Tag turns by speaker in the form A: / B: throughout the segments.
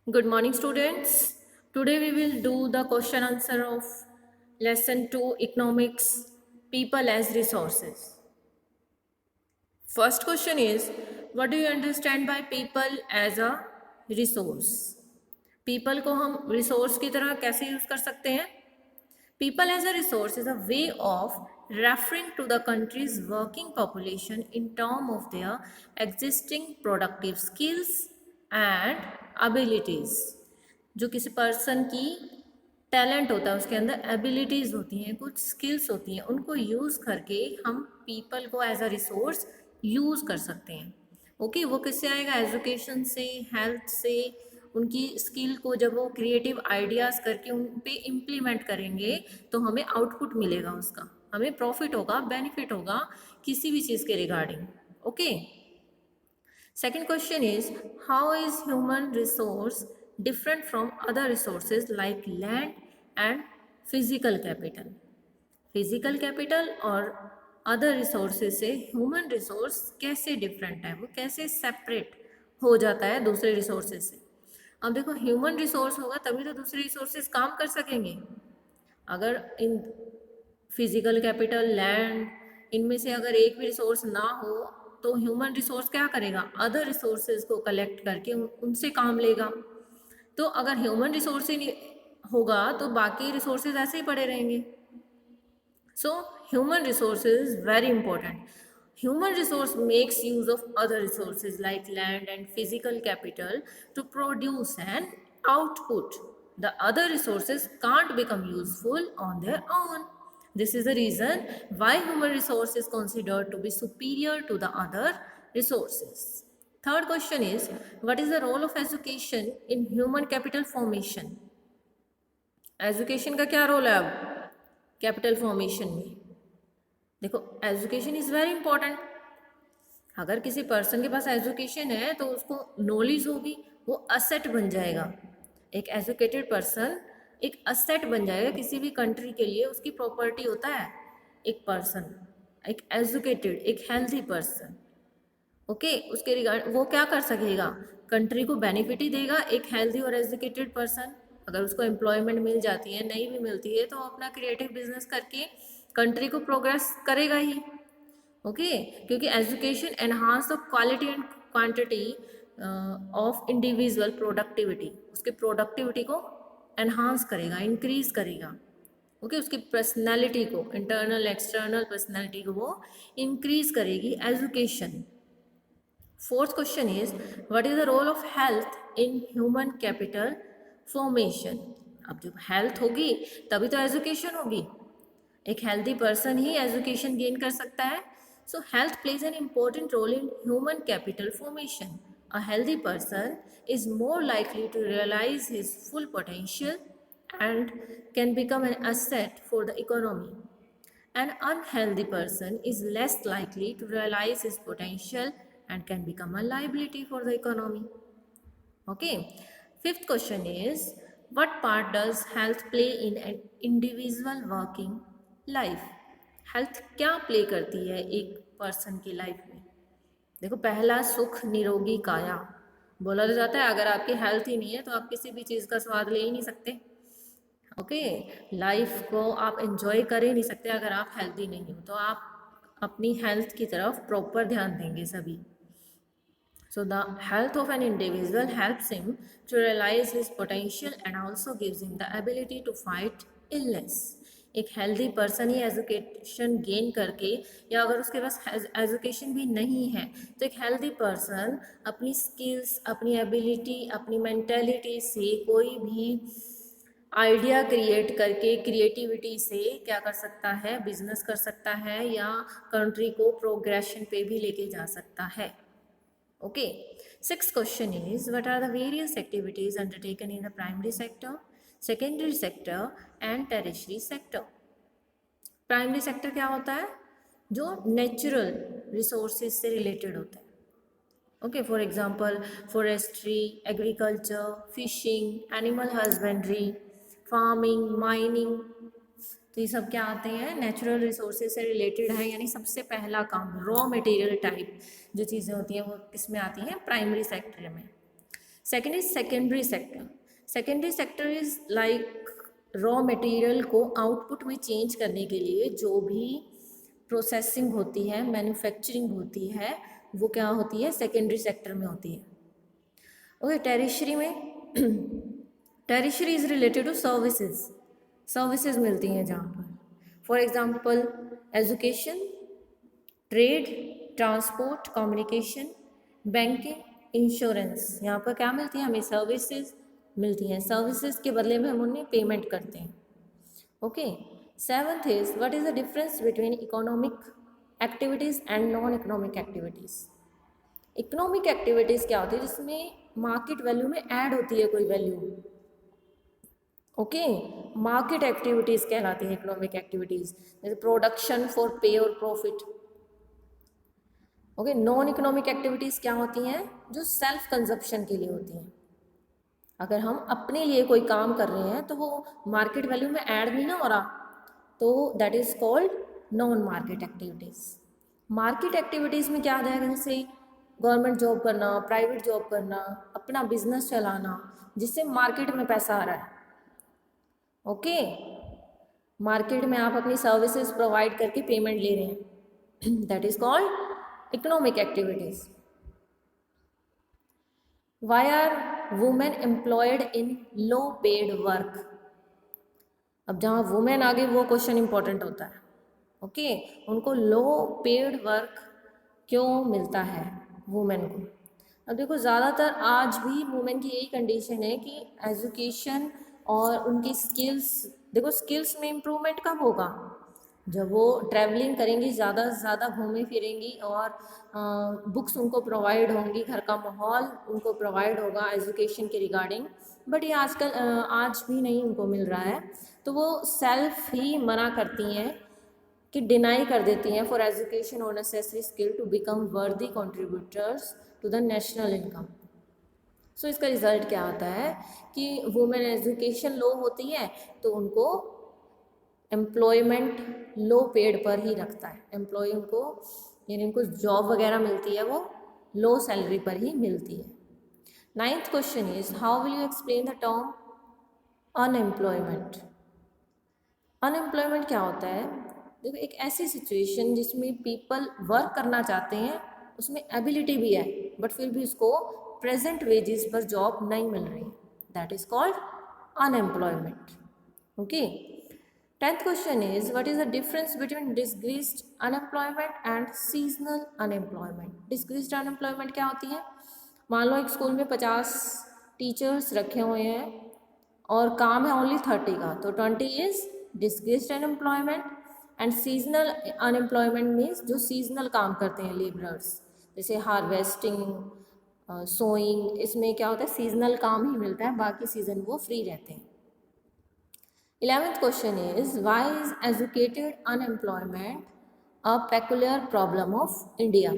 A: Good morning, students. Today we will do the question answer of lesson 2 economics people as resources. First question is, what do you understand by people as a resource? People को हम resource की तरह कैसे use कर सकते हैं? People as a resource is a way of referring to the country's working population in terms of their existing productive skills and abilities. जो किसी पर्सन की टैलेंट होता है, उसके अंदर एबिलिटीज़ होती हैं, कुछ स्किल्स होती हैं, उनको यूज़ करके हम पीपल को एज अ रिसोर्स यूज़ कर सकते हैं. ओके वो किससे आएगा? एजुकेशन से, हेल्थ से. उनकी स्किल को जब वो क्रिएटिव आइडियाज़ करके उन पे इम्प्लीमेंट करेंगे तो हमें आउटपुट मिलेगा, उसका हमें प्रॉफिट होगा, बेनिफिट होगा किसी भी चीज़ के regarding. Okay. Second question is, how is human resource different from other resources like land and physical capital? Physical capital और other resources से human resource कैसे different है, वो कैसे separate हो जाता है दूसरे resources से? अब देखो, human resource होगा तभी तो दूसरे resources काम कर सकेंगे. अगर इन फिजिकल कैपिटल, लैंड, इनमें से अगर एक भी रिसोर्स ना हो तो ह्यूमन रिसोर्स क्या करेगा? अदर रिसोर्सेज को कलेक्ट करके उनसे काम लेगा. तो अगर ह्यूमन रिसोर्स ही नहीं होगा तो बाकी रिसोर्सेज ऐसे ही पड़े रहेंगे. So human resources is very important. Human resource makes use of other resources like land and physical capital to produce an output. The other resources can't become useful on their own. This is the reason why human resource is considered to be superior to the other resources. Third question is, what is the role of education in human capital formation? Education का क्या role है अब capital formation में? देखो, education is very important. अगर किसी person के पास education है तो उसको नॉलेज होगी, वो असेट बन जाएगा. एक एजुकेटेड पर्सन एक असेट बन जाएगा किसी भी कंट्री के लिए. उसकी प्रॉपर्टी होता है एक पर्सन, एक एजुकेटेड, एक हेल्थी पर्सन. ओके, उसके रिगार्ड वो क्या कर सकेगा? कंट्री को बेनिफिट ही देगा. एक हेल्थी और एजुकेटेड पर्सन, अगर उसको एम्प्लॉयमेंट मिल जाती है, नहीं भी मिलती है तो अपना क्रिएटिव बिजनेस करके कंट्री को प्रोग्रेस करेगा ही. ओके, क्योंकि education enhance the quality and quantity of individual productivity. उसके प्रोडक्टिविटी को एनहांस करेगा, इंक्रीज करेगा. ओके, उसकी पर्सनैलिटी को, इंटरनल एक्सटर्नल पर्सनैलिटी को वो इंक्रीज करेगी education. Fourth question is, what is the role of health in human capital formation? अब जब हेल्थ होगी तभी तो एजुकेशन होगी. एक हेल्दी पर्सन ही एजुकेशन गेन कर सकता है. So health plays an important role in human capital formation. A healthy person is more likely to realise his full potential and can become an asset for the economy. An unhealthy person is less likely to realize his potential and can become a liability for the economy. Okay. Fifth question is, what part does health play in an individual working life? Health क्या play करती है एक person की life में? देखो, पहला सुख निरोगी काया. बोला तो जाता है अगर आपकी हेल्थ ही नहीं है तो आप किसी भी चीज़ का स्वाद ले ही नहीं सकते. ओके, लाइफ को आप एंजॉय कर ही नहीं सकते अगर आप हेल्दी नहीं हो. तो आप अपनी हेल्थ की तरफ प्रॉपर ध्यान देंगे सभी. So the health of an individual helps him to realize his potential and also gives him the ability to fight illness. एक हेल्दी पर्सन ही एजुकेशन गेन करके, या अगर उसके पास एजुकेशन भी नहीं है तो एक हेल्दी पर्सन अपनी स्किल्स, अपनी एबिलिटी, अपनी मेंटेलिटी से कोई भी आइडिया क्रिएट करके, क्रिएटिविटी से क्या कर सकता है? बिजनेस कर सकता है या कंट्री को प्रोग्रेशन पे भी लेके जा सकता है. Okay. Sixth question is, what are the various activities undertaken in the primary sector, secondary sector and tertiary sector? Primary sector क्या होता है? जो नेचुरल रिसोर्सेज से रिलेटेड होता है. Okay, for example forestry, agriculture, fishing, animal husbandry, farming, mining. तो ये सब क्या आते हैं? नेचुरल रिसोर्सेज से रिलेटेड है. यानी सबसे पहला काम रॉ मटेरियल टाइप जो चीज़ें होती हैं वो किस में आती हैं? प्राइमरी सेक्टर में. Second is secondary sector. Secondary sector is like raw material को आउटपुट में चेंज करने के लिए जो भी प्रोसेसिंग होती है, मैन्युफैक्चरिंग होती है, वो क्या होती है, सेकेंडरी सेक्टर में होती है. ओके, टेरिशरी में tertiary is related to services. Services मिलती हैं जहाँ पर, for example education, trade, transport, communication, banking, insurance. यहाँ पर क्या मिलती है, हमें सर्विसेज मिलती हैं. सर्विसेज के बदले में हम उन्हें पेमेंट करते हैं. Okay. Seventh is what is the difference between economic activities and non economic activities. Economic activities क्या होती है, जिसमें मार्केट वैल्यू में ऐड होती है कोई वैल्यू. ओके, मार्केट एक्टिविटीज़ कहलाती है इकोनॉमिक एक्टिविटीज़, जैसे प्रोडक्शन फॉर पे और profit. Okay, non economic activities क्या होती हैं, जो सेल्फ कंजप्शन के लिए होती हैं. अगर हम अपने लिए कोई काम कर रहे हैं तो वो मार्केट वैल्यू में ऐड नहीं ना हो रहा, तो that is called non market activities. Market activities में क्या आ जाएगा, जैसे गवर्नमेंट जॉब करना, प्राइवेट जॉब करना, अपना बिजनेस चलाना जिससे मार्केट में पैसा आ रहा है. ओके, मार्केट में आप अपनी सर्विसेज प्रोवाइड करके पेमेंट ले रहे हैं, that is called economic activities. Why are women employed in low paid work. अब जहाँ वुमेन आ गई वो क्वेश्चन इंपॉर्टेंट होता है. ओके, उनको लो पेड वर्क क्यों मिलता है वुमेन को. अब देखो, ज़्यादातर आज भी वुमेन की यही कंडीशन है कि एजुकेशन और उनकी स्किल्स, देखो स्किल्स में इम्प्रूवमेंट कब होगा, जब वो ट्रैवलिंग करेंगी, ज़्यादा से ज़्यादा घूमें फिरेंगी और बुक्स उनको प्रोवाइड होंगी, घर का माहौल उनको प्रोवाइड होगा एजुकेशन के रिगार्डिंग. बट ये आजकल आज भी नहीं उनको मिल रहा है, तो वो सेल्फ ही मना करती हैं कि डिनाई कर देती हैं फॉर एजुकेशन और necessary skill to become worthy contributors to the national income. So इसका रिज़ल्ट क्या आता है कि वुमेन एजुकेशन लो होती है तो उनको एम्प्लॉयमेंट लो पेड पर ही रखता है. एम्प्लॉय उनको, यानी उनको जॉब वगैरह मिलती है वो लो सैलरी पर ही मिलती है. Ninth question is how will you explain the term unemployment. Unemployment क्या होता है, देखो एक ऐसी सिचुएशन जिसमें पीपल वर्क करना चाहते हैं, उसमें एबिलिटी भी है, बट फिर भी उसको प्रेजेंट वेजेस पर जॉब नहीं मिल रही, that is called unemployment. Okay. 10th question is what is the difference between disguised unemployment and seasonal unemployment. Disguised unemployment क्या होती है, मान लो एक स्कूल में 50 टीचर्स रखे हुए हैं और काम है ओनली 30 का, तो 20 is disguised unemployment. And seasonal unemployment means जो सीजनल काम करते हैं लेबरर्स, जैसे हार्वेस्टिंग, सोइंग, इसमें क्या होता है, सीजनल काम ही मिलता है, बाकी सीजन वो फ्री रहते हैं. 11th question is why is educated unemployment a peculiar problem of India.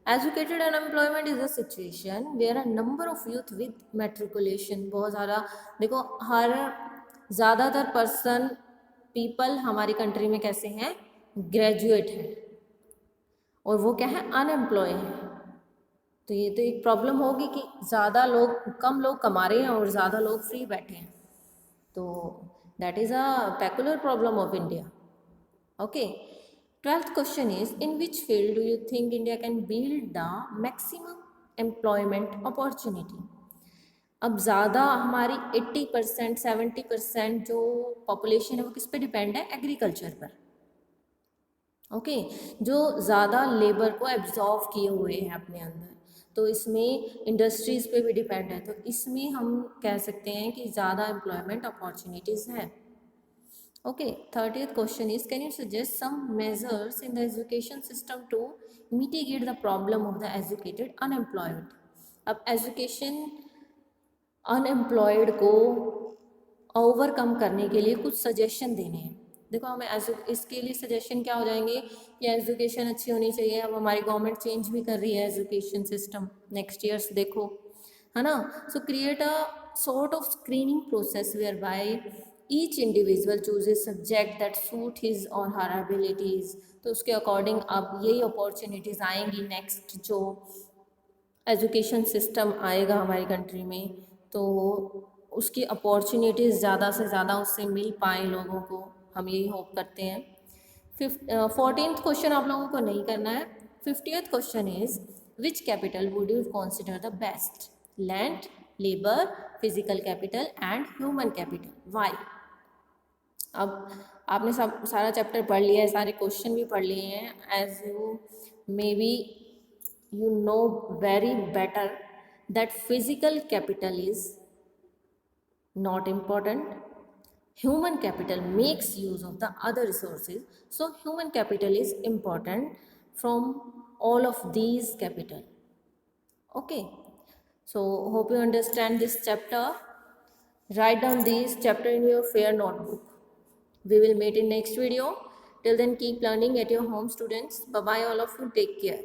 A: Educated unemployment is a situation where a number of youth with matriculation, बहुत ज़्यादा, देखो हर ज़्यादातर पर्सन पीपल हमारी कंट्री में कैसे हैं, ग्रेजुएट हैं, और वो क्या है, अनएम्प्लॉय हैं. तो ये तो एक प्रॉब्लम होगी कि ज़्यादा लोग, कम लोग कमा रहे हैं और ज़्यादा लोग फ्री बैठे हैं, तो that is a peculiar problem of India. Okay. 12th question is in which field do you think India can build the maximum employment opportunity. अब ज़्यादा हमारी 80% 70% जो पॉपुलेशन है वो किस पे डिपेंड है, एग्रीकल्चर पर. ओके, जो ज़्यादा लेबर को एब्जॉर्व किए हुए हैं अपने अंदर, तो इसमें इंडस्ट्रीज़ पे भी डिपेंड है, तो इसमें हम कह सकते हैं कि ज़्यादा एम्प्लॉयमेंट अपॉर्चुनिटीज़ हैं. Okay. 30th question is can you suggest some measures in the education system to mitigate the problem of the educated unemployed. अब एजुकेशन अनएम्प्लॉयड को ओवरकम करने के लिए कुछ सजेशन देने हैं. देखो हमें इसके लिए सजेशन क्या हो जाएंगे कि एजुकेशन अच्छी होनी चाहिए. अब हमारी गवर्नमेंट चेंज भी कर रही है एजुकेशन सिस्टम, नेक्स्ट ईयर्स देखो, है ना. So create a sort of screening process whereby each individual chooses subject that suit his or her abilities. तो उसके अकॉर्डिंग अब यही अपॉर्चुनिटीज़ आएंगी नेक्स्ट जो एजुकेशन सिस्टम आएगा हमारी कंट्री में तो उसकी अपॉर्चुनिटीज़ ज़्यादा से ज़्यादा उससे मिल पाए लोगों को, हम यही होप करते हैं। 14th क्वेश्चन आप लोगों को नहीं करना है। 50th question is which capital would you consider the best? Land, labour, physical capital and human capital, why? अब आपने सब सारा चैप्टर पढ़ लिया है, सारे क्वेश्चन भी पढ़ लिए हैं। As you may be you know very better that physical capital is not important. Human capital makes use of the other resources, so human capital is important from all of these capital. Okay, so hope you understand this chapter. Write down this chapter in your fair notebook. We will meet in next video. Till then, keep learning at your home, students. Bye bye all of you, take care.